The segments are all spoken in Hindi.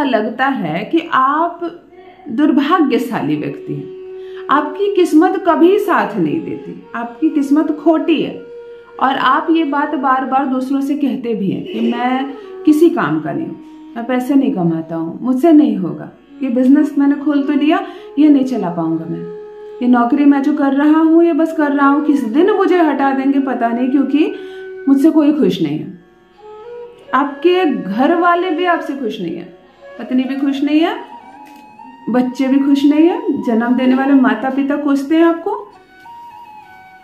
ऐसा लगता है कि आप दुर्भाग्यशाली व्यक्ति हैं। आपकी किस्मत कभी साथ नहीं देती, आपकी किस्मत खोटी है। और आप ये बात बार बार दूसरों से कहते भी हैं कि मैं किसी काम का नहीं हूँ, मैं पैसे नहीं कमाता हूँ, मुझसे नहीं होगा, ये बिजनेस मैंने खोल तो लिया, ये नहीं चला पाऊंगा, मैं ये नौकरी मैं जो कर रहा हूँ ये बस कर रहा हूँ, किस दिन मुझे हटा देंगे पता नहीं, क्योंकि मुझसे कोई खुश नहीं है। आपके घर वाले भी आपसे खुश नहीं है, पत्नी भी खुश नहीं है, बच्चे भी खुश नहीं है, जन्म देने वाले माता पिता कोसते हैं आपको।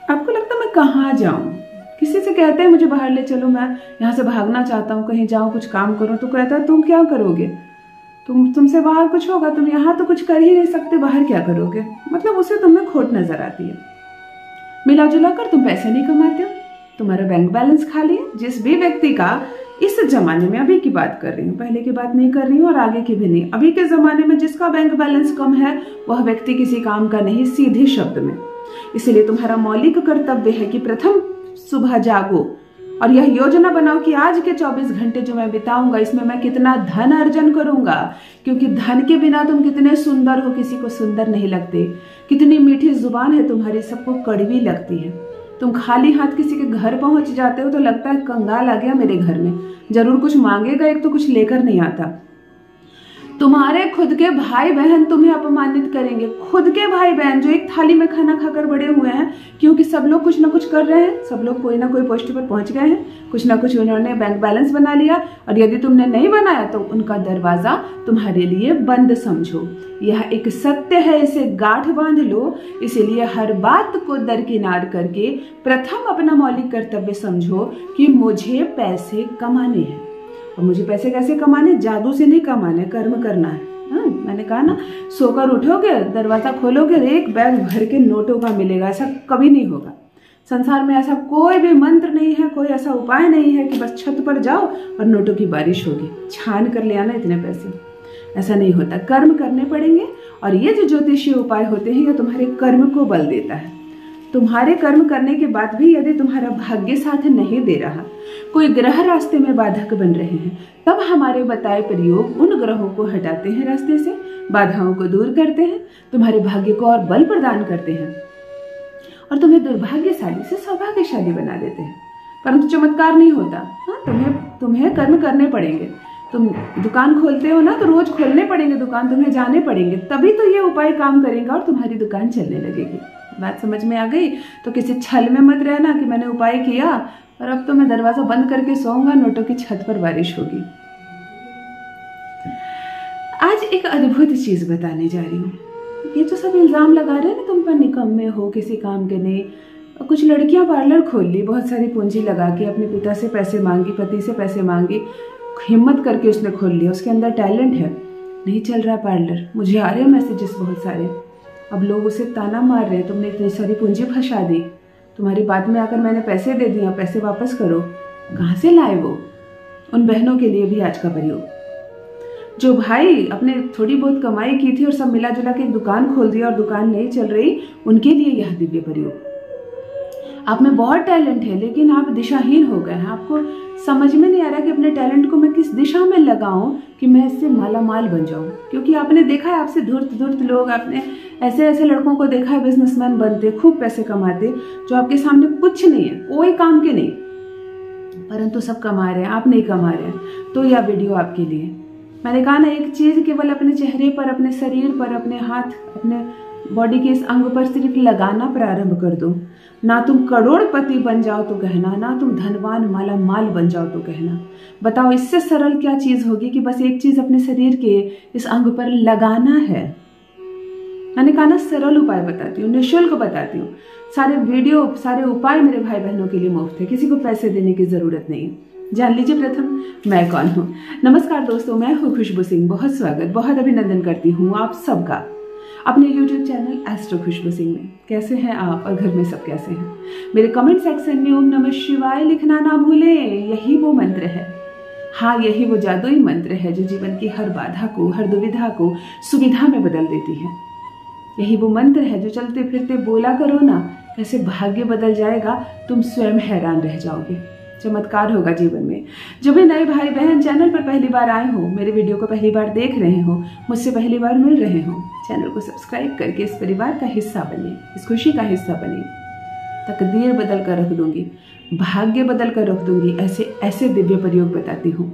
आपको लगता है मैं कहाँ जाऊं, किसी से कहते हैं मुझे बाहर ले चलो, मैं यहाँ से भागना चाहता हूँ, कहीं जाऊँ कुछ काम करो, तो कहता है तुम क्या करोगे, तुमसे बाहर कुछ होगा, तुम यहाँ तो कुछ कर ही नहीं सकते, बाहर क्या करोगे। मतलब उसे तुम्हें खोट नजर आती है। मिला जुला कर तुम पैसे नहीं कमाते हो, तुम्हारा बैंक बैलेंस खाली है। जिस भी व्यक्ति का इस जमाने में, अभी की बात कर रही हूँ, पहले की बात नहीं कर रही हूँ और आगे की भी नहीं, अभी के जमाने में जिसका बैंक बैलेंस कम है वह व्यक्ति किसी काम का नहीं, सीधे शब्द में। इसलिए तुम्हारा मौलिक कर्तव्य है कि प्रथम सुबह जागो और यह योजना बनाओ कि आज के 24 घंटे जो मैं बिताऊंगा इसमें मैं कितना धन अर्जन करूंगा, क्योंकि धन के बिना तुम कितने सुंदर हो किसी को सुंदर नहीं लगते, कितनी मीठी जुबान है तुम्हारी सबको कड़वी लगती है। तुम खाली हाथ किसी के घर पहुंच जाते हो तो लगता है कंगाल आ गया मेरे घर में, जरूर कुछ मांगेगा, एक तो कुछ लेकर नहीं आता। तुम्हारे खुद के भाई बहन तुम्हें अपमानित करेंगे, खुद के भाई बहन जो एक थाली में खाना खाकर बड़े हुए हैं, क्योंकि सब लोग कुछ ना कुछ कर रहे हैं, सब लोग कोई ना कोई पोस्ट पर पहुंच गए हैं, कुछ ना कुछ उन्होंने बैंक बैलेंस बना लिया, और यदि तुमने नहीं बनाया तो उनका दरवाजा तुम्हारे लिए बंद समझो। यह एक सत्य है, इसे गांठ बांध लो। इसीलिए हर बात को दरकिनार करके प्रथम अपना मौलिक कर्तव्य समझो कि मुझे पैसे कमाने हैं। और मुझे पैसे कैसे कमाने, जादू से नहीं कमाने, कर्म करना है। हाँ, मैंने कहा ना, सोकर उठोगे, दरवाजा खोलोगे, एक बैग भर के नोटों का मिलेगा, ऐसा कभी नहीं होगा। संसार में ऐसा कोई भी मंत्र नहीं है, कोई ऐसा उपाय नहीं है कि बस छत पर जाओ और नोटों की बारिश होगी, छान कर ले आना इतने पैसे, ऐसा नहीं होता। कर्म करने पड़ेंगे, और ये जो ज्योतिषीय उपाय होते हैं ये तुम्हारे कर्म को बल देता है। तुम्हारे कर्म करने के बाद भी यदि तुम्हारा भाग्य साथ नहीं दे रहा, कोई ग्रह रास्ते में बाधक बन रहे हैं, तब हमारे बताए प्रयोग उन ग्रहों को हटाते हैं रास्ते से, बाधाओं को दूर करते हैं, तुम्हारे भाग्य को और बल प्रदान करते हैं और तुम्हें दुर्भाग्यशाली से सौभाग्यशाली बना देते हैं। परंतु चमत्कार नहीं होता। हाँ, तुम्हें कर्म करने पड़ेंगे। तुम दुकान खोलते हो ना, तो रोज खोलने पड़ेंगे दुकान, तुम्हें जाने पड़ेंगे, तभी तो ये उपाय काम करेगा और तुम्हारी दुकान चलने लगेगी। बात समझ में आ गई? तो किसी छल में मत रहना कि मैंने उपाय किया और अब तो मैं दरवाजा बंद करके सोऊंगा, नोटों की छत पर बारिश होगी। आज एक अद्भुत चीज बताने जा रही हूँ। ये जो सब इल्जाम लगा रहे हैं ना तुम पर, निकम्मे हो, किसी काम के नहीं। कुछ लड़कियां पार्लर खोल ली, बहुत सारी पूंजी लगा के, अपने पिता से पैसे मांगी, पति से पैसे मांगी, हिम्मत करके उसने खोल लिया। उसके अंदर टैलेंट है, नहीं चल रहा पार्लर, मुझे आ रहे हैं मैसेजेस बहुत सारे। अब लोग उसे ताना मार रहे हैं, तुमने इतनी सारी पूंजी फंसा दी, तुम्हारी बात में आकर मैंने पैसे दे दिए, पैसे वापस करो। कहाँ से लाए वो? उन बहनों के लिए भी आज का प्रयोग, जो भाई अपने थोड़ी बहुत कमाई की थी और सब मिला जुला के एक दुकान खोल दिया और दुकान नहीं चल रही, उनके लिए यह दिव्य प्रयोग। आप में बहुत टैलेंट है लेकिन आप दिशाहीन हो गए हैं, आपको समझ में नहीं आ रहा कि अपने टैलेंट को मैं किस दिशा में लगाऊं कि मैं इससे माला माल बन जाऊं। क्योंकि आपने देखा है, आपसे धूर्त धूर्त लोग, आपने ऐसे ऐसे लड़कों को देखा है बिजनेसमैन बनते, खूब पैसे कमाते, जो आपके सामने कुछ नहीं है, कोई काम के नहीं, परंतु सब कमा रहे हैं, आप नहीं कमा रहे हैं। तो यह वीडियो आपके लिए। मैंने कहा ना, एक चीज केवल अपने चेहरे पर, अपने शरीर पर, अपने हाथ, अपने बॉडी के इस अंग पर सिर्फ लगाना प्रारंभ कर दो। ना तुम करोड़पति बन जाओ तो कहना, ना तुम धनवान माला माल बन जाओ तो कहना। बताओ इससे सरल क्या चीज होगी कि बस एक चीज अपने शरीर के इस अंग पर लगाना है। मैंने कहा ना, सरल उपाय बताती हूँ, निःशुल्क बताती हूँ। सारे वीडियो, सारे उपाय मेरे भाई बहनों के लिए मुफ्त है, किसी को पैसे देने की जरूरत नहीं। जान लीजिए प्रथम मैं कौन हूँ। नमस्कार दोस्तों, मैं हूँ खुशबू सिंह। बहुत स्वागत, बहुत अभिनंदन करती हूँ आप सबका अपने YouTube चैनल एस्ट्रो खुशबू सिंह में। कैसे हैं आप और घर में सब कैसे हैं? मेरे कमेंट सेक्शन में ओम नमः शिवाय लिखना ना भूलें। यही वो मंत्र है, हाँ यही वो जादुई मंत्र है जो जीवन की हर बाधा को, हर दुविधा को सुविधा में बदल देती है। यही वो मंत्र है जो चलते फिरते बोला करो ना, कैसे भाग्य बदल जाएगा, तुम स्वयं हैरान रह जाओगे। चमत्कार होगा जीवन में। जो भी नए भाई बहन चैनल पर पहली बार आए हो, मेरे वीडियो को पहली बार देख रहे हो, मुझसे पहली बार मिल रहे हो, चैनल को सब्सक्राइब करके इस परिवार का हिस्सा बनिए, इस खुशी का हिस्सा बनिए। तकदीर बदल कर रख दूंगी, भाग्य बदल कर रख दूंगी, ऐसे ऐसे दिव्य प्रयोग बताती हूँ।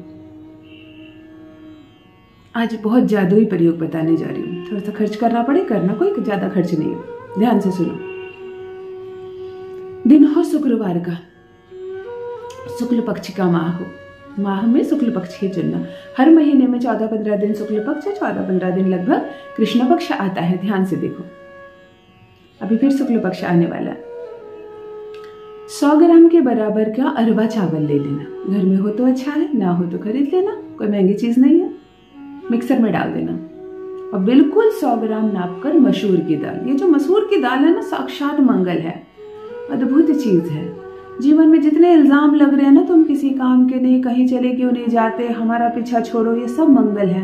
आज बहुत जादुई प्रयोग बताने जा रही हूँ। थोड़ा सा खर्च करना पड़े, करना कोई ज्यादा खर्च नहीं है। ध्यान से सुनो। दिन हो शुक्रवार का, शुक्ल पक्ष का माह हो। माह में शुक्ल पक्ष ही चुनना। हर महीने में 14-15 दिन शुक्ल पक्ष, 14-15 दिन लगभग कृष्ण पक्ष आता है। ध्यान से देखो, अभी फिर शुक्ल पक्ष आने वाला। 100 ग्राम के बराबर का अरवा चावल ले लेना। घर में हो तो अच्छा है, ना हो तो खरीद लेना, कोई महंगी चीज नहीं है। मिक्सर में डाल देना और बिल्कुल 100 ग्राम नाप कर मसूर की दाल। ये जो मसूर की दाल है ना, साक्षात मंगल है, अद्भुत चीज है। जीवन में जितने इल्जाम लग रहे हैं ना, तुम किसी काम के नहीं, कहीं चले क्यों नहीं जाते, हमारा पीछा छोड़ो, ये सब मंगल है।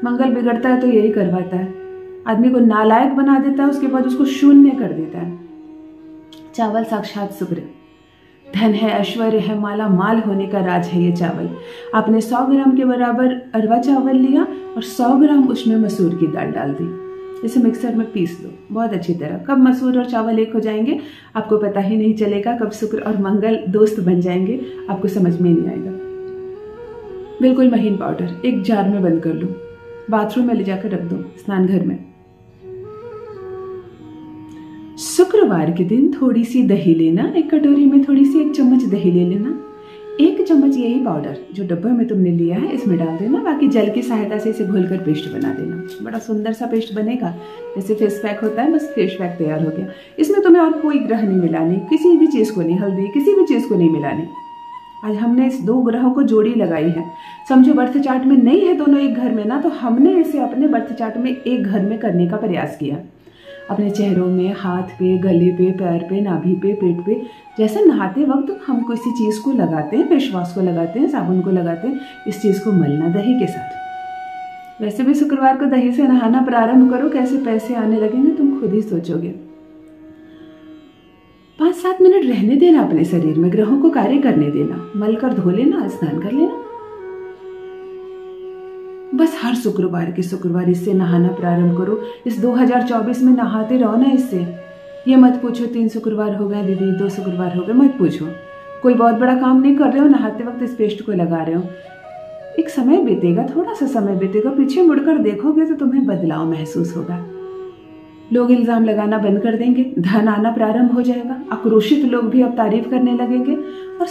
मंगल बिगड़ता है तो यही करवाता है, आदमी को नालायक बना देता है, उसके बाद उसको शून्य कर देता है। चावल साक्षात शुक्र, धन है, ऐश्वर्य है, माला माल होने का राज है ये चावल। आपने 100 ग्राम के बराबर अरवा चावल लिया और 100 ग्राम उसमें मसूर की दाल डाल दी। इसे मिक्सर में पीस दो बहुत अच्छी तरह। कब मसूर और चावल एक हो जाएंगे आपको पता ही नहीं चलेगा, कब शुक्र और मंगल दोस्त बन जाएंगे आपको समझ में नहीं आएगा। बिल्कुल महीन पाउडर एक जार में बंद कर लो, बाथरूम में ले जाकर रख दो, स्नान घर में। शुक्रवार के दिन थोड़ी सी दही लेना, एक कटोरी में थोड़ी सी 1 चम्मच दही ले लेना। 1 चम्मच यही पाउडर जो डब्बे में तुमने लिया है इसमें डाल देना। बाकी जल की सहायता से इसे घोलकर पेस्ट बना देना। बड़ा सुंदर सा पेस्ट बनेगा, जैसे फेस पैक होता है, बस फेस पैक तैयार हो गया। इसमें तुम्हें और कोई ग्रह नहीं मिलानी, किसी भी चीज को नहीं, हल्दी किसी भी चीज को नहीं मिलानी। आज हमने इस 2 ग्रहों को जोड़ी लगाई है। समझो बर्थ चार्ट में नहीं है दोनों एक घर में ना, तो हमने इसे अपने बर्थ चार्ट में एक घर में करने का प्रयास किया। अपने चेहरों में, हाथ पे, गले पे, पैर पे, नाभि पे, पेट पे, जैसे नहाते वक्त हम किसी चीज को लगाते हैं, फेस वॉश को लगाते हैं, साबुन को लगाते हैं, इस चीज को मलना दही के साथ। वैसे भी शुक्रवार को दही से नहाना प्रारंभ करो, कैसे पैसे आने लगेंगे तुम खुद ही सोचोगे। 5-7 मिनट रहने देना अपने शरीर में, ग्रहों को कार्य करने देना, मल कर धो लेना, स्नान कर लेना। बस हर शुक्रवार के शुक्रवार इससे नहाना प्रारंभ करो। इस 2024 में नहाते रहो ना इससे। ये मत पूछो 3 शुक्रवार हो गए दीदी, 2 शुक्रवार हो गए, मत पूछो। कोई बहुत बड़ा काम नहीं कर रहे हो, नहाते वक्त इस पेस्ट को लगा रहे हो। एक समय बीतेगा, थोड़ा सा समय बीतेगा, पीछे मुड़कर देखोगे तो तुम्हें बदलाव महसूस होगा। लोग इल्जाम लगाना बंद कर देंगे, धन आना प्रारंभ हो जाएगा, आक्रोशित लोग भी अब तारीफ करने लगेंगे, और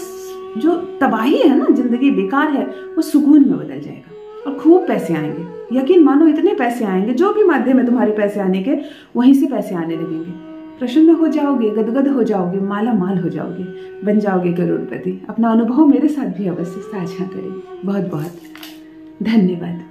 जो तबाही है ना, जिंदगी बेकार है, वो सुकून में बदल जाएगा और खूब पैसे आएंगे। यकीन मानो इतने पैसे आएंगे, जो भी माध्यम है तुम्हारे पैसे आने के, वहीं से पैसे आने लगेंगे। प्रसन्न हो जाओगे, गदगद हो जाओगे, माला माल हो जाओगे, बन जाओगे करोड़पति। अपना अनुभव मेरे साथ भी अवश्य साझा करें। बहुत बहुत धन्यवाद।